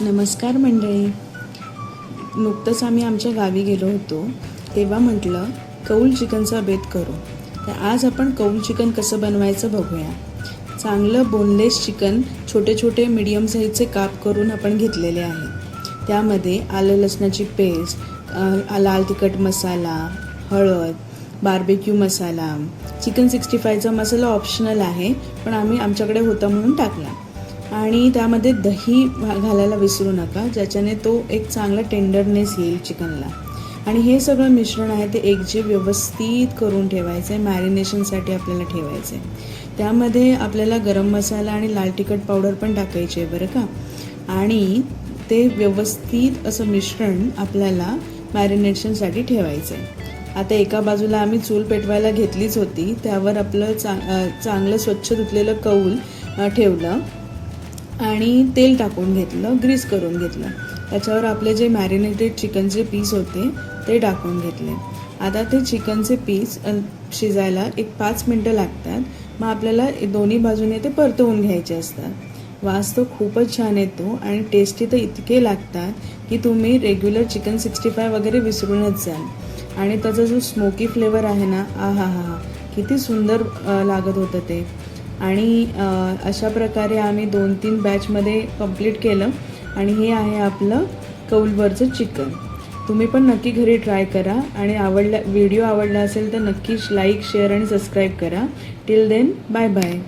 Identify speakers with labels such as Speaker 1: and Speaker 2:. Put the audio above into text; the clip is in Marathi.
Speaker 1: नमस्कार मंडळी. नुकतंच आम्ही आमच्या गावी गेलो होतो, तेव्हा म्हटलं कौल चिकनचा बेत करू. तर आज आपण कौल चिकन कसं बनवायचं बघूया. चांगलं बोनलेस चिकन छोटे छोटे मीडियम साईजचे काप करून आपण घेतलेले आहे. त्यामध्ये आलं लसणाची पेस्ट, लाल तिखट मसाला, हळद, बार्बेक्यू मसाला, चिकन 65चा मसाला ऑप्शनल आहे, पण आमच्याकडे होता म्हणून टाकला. आणि त्यामध्ये दही घालायला विसरू नका, ज्याच्याने तो एक चांगला टेंडरनेस येईल चिकनला. आणि हे सगळं मिश्रण आहे ते एकजीव व्यवस्थित करून ठेवायचं आहे. मॅरिनेशनसाठी आपल्याला ठेवायचं आहे. त्यामध्ये आपल्याला गरम मसाला आणि लाल तिखट पावडर पण टाकायची आहे बरं का. आणि ते व्यवस्थित असं मिश्रण आपल्याला मॅरिनेशनसाठी ठेवायचं आहे. आता एका बाजूला आम्ही चूल पेटवायला घेतलीच होती, त्यावर आपलं चांगलं स्वच्छ धुतलेलं कौल ठेवलं आणि तेल टाकून घेतलं, ग्रीस करून घेतलं. त्याच्यावर आपले जे मॅरिनेटेड चिकनचे पीस होते ते टाकून घेतले. आता ते चिकनचे पीस शिजायला एक 5 मिनटं लागतात. मग आपल्याला दोन्ही बाजूने ते परतवून घ्यायचे असतात. वास तो खूपच छान येतो आणि टेस्टी तर इतके लागतात की तुम्ही रेग्युलर चिकन 65 वगैरे विसरूनच जाल. आणि त्याचा जो स्मोकी फ्लेवर आहे ना, किती सुंदर लागत होतं ते. आणि अशा प्रकारे आम्ही 2-3 बॅचमध्ये कंप्लीट केलं. आणि हे आहे आपलं कौलवरचं चिकन. तुम्ही पण नक्की घरी ट्राय करा. आणि व्हिडिओ आवडला असेल तर नक्की लाईक, शेअर आणि सबस्क्राईब करा. Till then, bye bye.